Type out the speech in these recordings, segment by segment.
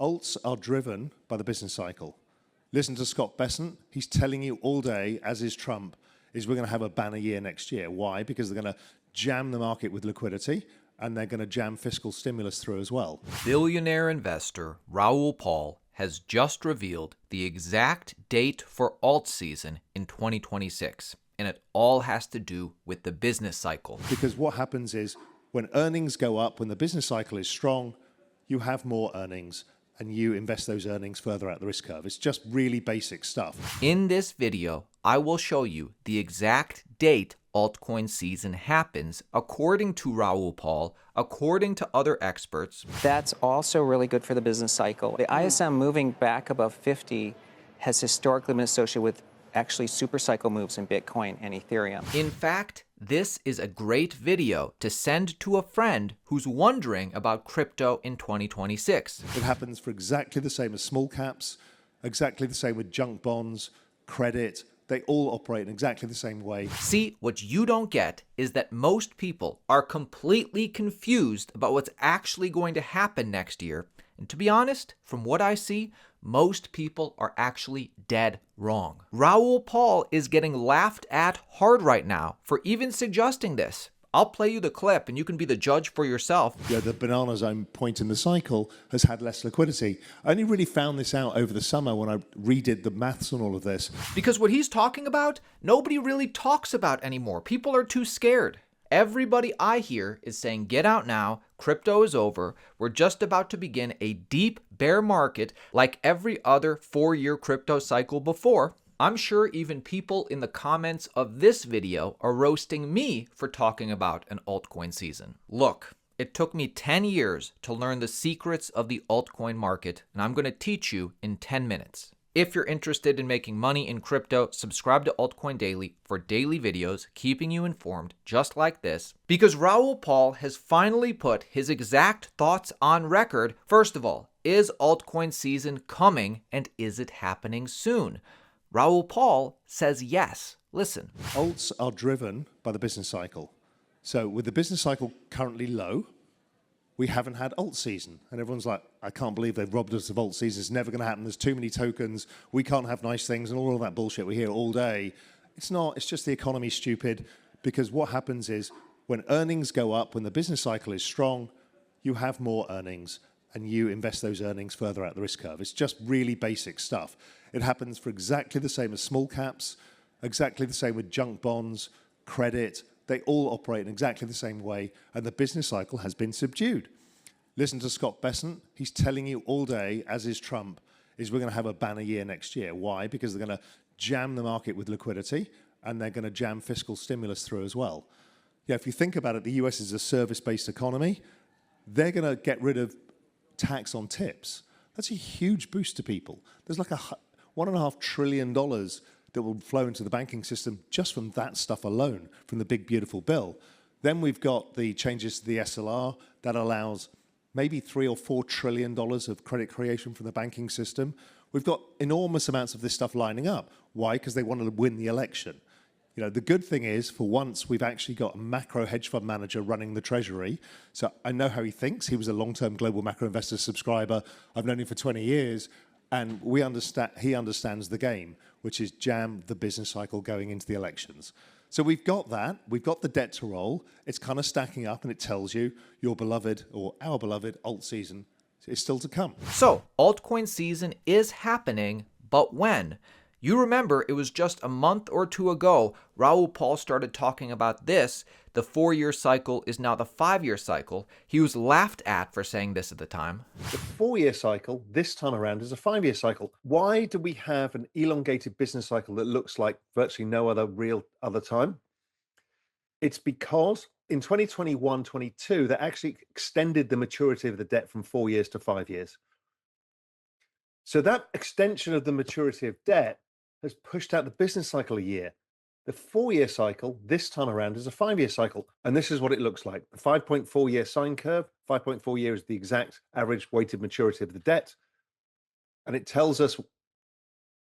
Alts are driven by the business cycle. Listen to Scott Bessent. He's telling you all day, as is Trump, is we're going to have a banner year next year. Why? Because they're going to jam the market with liquidity and they're going to jam fiscal stimulus through as well. Billionaire investor Raoul Pal has just revealed the exact date for alt season in 2026. And it all has to do with the business cycle. Because what happens is when earnings go up, when the business cycle is strong, you have more earnings and you invest those earnings further out the risk curve. It's just really basic stuff. In this video, I will show you the exact date altcoin season happens according to Raoul Pal, according to other experts. That's also really good for the business cycle. The ISM moving back above 50 has historically been associated with actually supercycle moves in Bitcoin and Ethereum. In fact, this is a great video to send to a friend who's wondering about crypto in 2026. It happens for exactly the same as small caps, exactly the same with junk bonds, credit. They all operate in exactly the same way. See, what you don't get is that most people are completely confused about what's actually going to happen next year. And to be honest, from what I see, most people are actually dead wrong. Raoul Pal is getting laughed at hard right now for even suggesting this. I'll play you the clip and you can be the judge for yourself. Yeah, the banana zone point in the cycle has had less liquidity. I only really found this out over the summer when I redid the maths on all of this. Because what he's talking about, nobody really talks about anymore. People are too scared. Everybody I hear is saying, get out now, crypto is over, we're just about to begin a deep bear market like every other 4-year crypto cycle before. I'm sure even people in the comments of this video are roasting me for talking about an altcoin season. Look, it took me 10 years to learn the secrets of the altcoin market, and I'm going to teach you in 10 minutes. If you're interested in making money in crypto, subscribe to Altcoin Daily for daily videos keeping you informed just like this, because Raoul Pal has finally put his exact thoughts on record. First of all, is altcoin season coming and is it happening soon? Raoul Pal says yes. Listen. Alts are driven by the business cycle. So with the business cycle currently low, we haven't had alt season. And everyone's like, I can't believe they've robbed us of alt season. It's never going to happen. There's too many tokens. We can't have nice things and all of that bullshit we hear all day. It's not. It's just the economy's stupid, because what happens is when earnings go up, when the business cycle is strong, you have more earnings and you invest those earnings further out the risk curve. It's just really basic stuff. It happens for exactly the same as small caps, exactly the same with junk bonds, credit. They all operate in exactly the same way, and the business cycle has been subdued. Listen to Scott Bessent. He's telling you all day, as is Trump, is we're going to have a banner year next year. Why? Because they're going to jam the market with liquidity, and they're going to jam fiscal stimulus through as well. Yeah, if you think about it, the US is a service-based economy. They're going to get rid of tax on tips. That's a huge boost to people. There's like $1.5 trillion that will flow into the banking system just from that stuff alone, from the big, beautiful bill. Then we've got the changes to the SLR that allows maybe $3 or $4 trillion of credit creation from the banking system. We've got enormous amounts of this stuff lining up. Why? Because they want to win the election. You know, the good thing is, for once, we've actually got a macro hedge fund manager running the treasury. So I know how he thinks. He was a long-term Global Macro Investor subscriber. I've known him for 20 years. And he understands the game, which is jam the business cycle going into the elections. So we've got that. We've got the debt to roll. It's kind of stacking up, and it tells you your beloved, or our beloved, alt season is still to come. So altcoin season is happening, but when? You remember it was just a month or two ago, Raoul Pal started talking about this. The 4-year cycle is now the 5-year cycle. He was laughed at for saying this at the time. The 4-year cycle this time around is a 5-year cycle. Why do we have an elongated business cycle that looks like virtually no other real other time? It's because in 2021-22, they actually extended the maturity of the debt from 4 years to 5 years. So that extension of the maturity of debt has pushed out the business cycle a year. The 4-year cycle this time around is a 5-year cycle. And this is what it looks like. The 5.4-year sine curve, 5.4 years is the exact average weighted maturity of the debt. And it tells us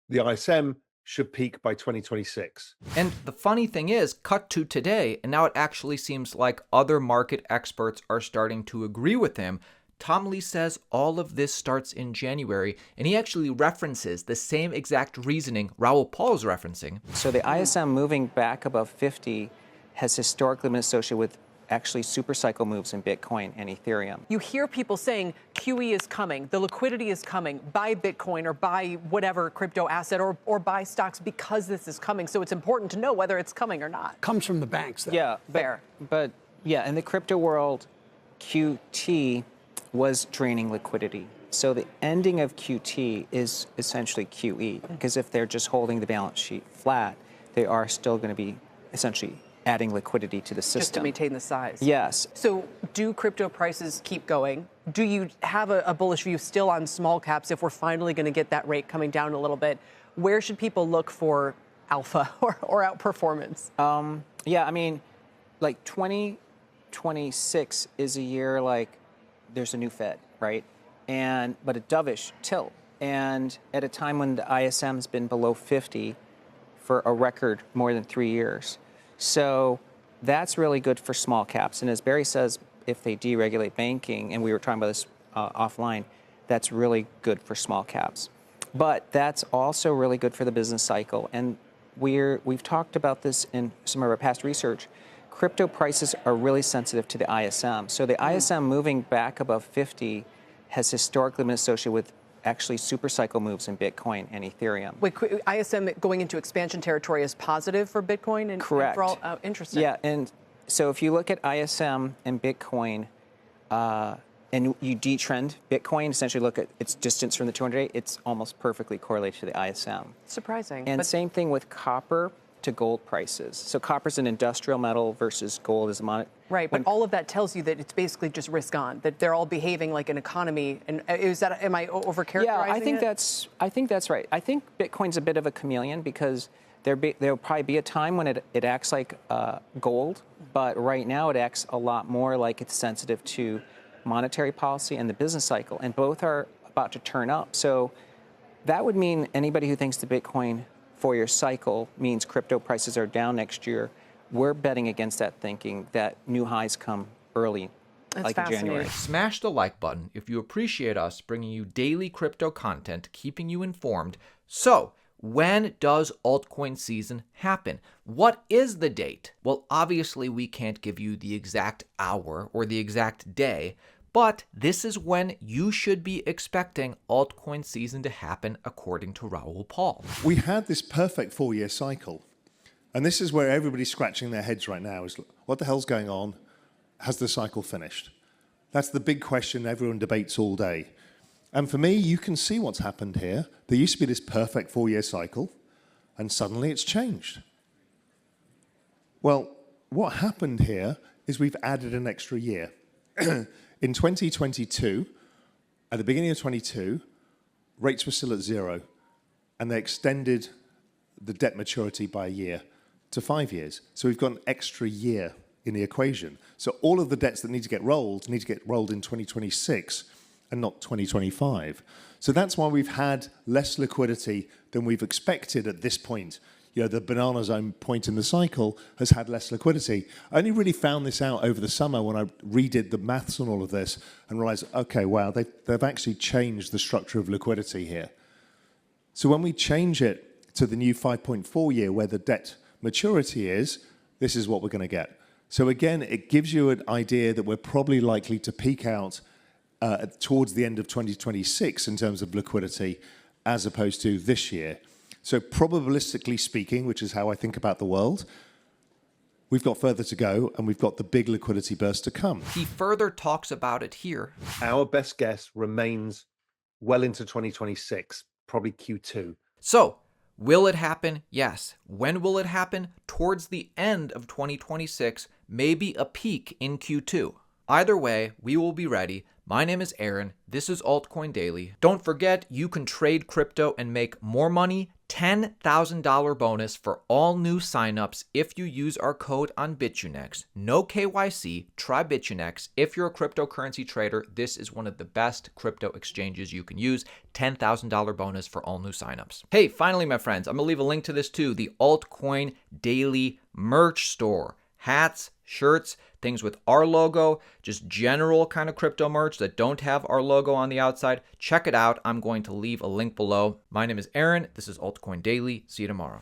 the ISM should peak by 2026. And the funny thing is, cut to today, and now it actually seems like other market experts are starting to agree with him. Tom Lee says all of this starts in January, and he actually references the same exact reasoning Raoul Pal is referencing. So the ISM moving back above 50 has historically been associated with actually super cycle moves in Bitcoin and Ethereum. You hear people saying QE is coming, the liquidity is coming, buy Bitcoin or buy whatever crypto asset or buy stocks because this is coming. So it's important to know whether it's coming or not. Comes from the banks, though. Yeah, but yeah, in the crypto world, QT was draining liquidity. So the ending of QT is essentially QE, because if they're just holding the balance sheet flat, they are still going to be essentially adding liquidity to the system. Just to maintain the size. Yes. So do crypto prices keep going? Do you have a bullish view still on small caps if we're finally going to get that rate coming down a little bit? Where should people look for alpha or outperformance? Yeah, I mean, like 2026 is a year like there's a new Fed, right? But a dovish tilt. And at a time when the ISM's been below 50 for a record more than 3 years. So that's really good for small caps. And as Barry says, if they deregulate banking, and we were talking about this offline, that's really good for small caps. But that's also really good for the business cycle. And we've talked about this in some of our past research. Crypto prices are really sensitive to the ISM. So the ISM moving back above 50 has historically been associated with actually super cycle moves in Bitcoin and Ethereum. Wait, ISM going into expansion territory is positive for Bitcoin? And correct. For all, interesting. Yeah, and so if you look at ISM and Bitcoin, and you detrend Bitcoin, essentially look at its distance from the 200-day, it's almost perfectly correlated to the ISM. Surprising. And same thing with copper to gold prices. So copper's an industrial metal versus gold is a monetary. Right, but all of that tells you that it's basically just risk on, that they're all behaving like an economy. And am I overcharacterizing Yeah, I think it? I think that's right. I think Bitcoin's a bit of a chameleon because there'll probably be a time when it acts like gold, but right now it acts a lot more like it's sensitive to monetary policy and the business cycle, and both are about to turn up. So that would mean anybody who thinks the Bitcoin 4-year cycle means crypto prices are down next year, we're betting against that, thinking that new highs come early, like in January. Smash the like button if you appreciate us bringing you daily crypto content, keeping you informed. So, when does altcoin season happen? What is the date? Well, obviously we can't give you the exact hour or the exact day, but this is when you should be expecting altcoin season to happen according to Raoul Pal. We had this perfect 4-year cycle. And this is where everybody's scratching their heads right now is, what the hell's going on? Has the cycle finished? That's the big question everyone debates all day. And for me, you can see what's happened here. There used to be this perfect 4-year cycle, and suddenly it's changed. Well, what happened here is we've added an extra year. In 2022, at the beginning of 22, rates were still at 0, and they extended the debt maturity by a year to 5 years. So we've got an extra year in the equation. So all of the debts that need to get rolled in 2026 and not 2025. So that's why we've had less liquidity than we've expected at this point. You know, the banana zone point in the cycle has had less liquidity. I only really found this out over the summer when I redid the maths on all of this and realized, okay, wow, they've actually changed the structure of liquidity here. So when we change it to the new 5.4 year where the debt maturity is, this is what we're going to get. So again, it gives you an idea that we're probably likely to peak out towards the end of 2026 in terms of liquidity as opposed to this year. So probabilistically speaking, which is how I think about the world, we've got further to go and we've got the big liquidity burst to come. He further talks about it here. Our best guess remains well into 2026, probably Q2. So, will it happen? Yes. When will it happen? Towards the end of 2026, maybe a peak in Q2. Either way, we will be ready. My name is Aaron. This is Altcoin Daily. Don't forget, you can trade crypto and make more money. $10,000 bonus for all new signups if you use our code on Bitchunex. No KYC, try Bitchunex. If you're a cryptocurrency trader, this is one of the best crypto exchanges you can use. $10,000 bonus for all new signups. Hey, finally, my friends, I'm gonna leave a link to this too, the Altcoin Daily merch store. Hats, shirts, things with our logo, just general kind of crypto merch that don't have our logo on the outside, check it out. I'm going to leave a link below. My name is Aaron. This is Altcoin Daily. See you tomorrow.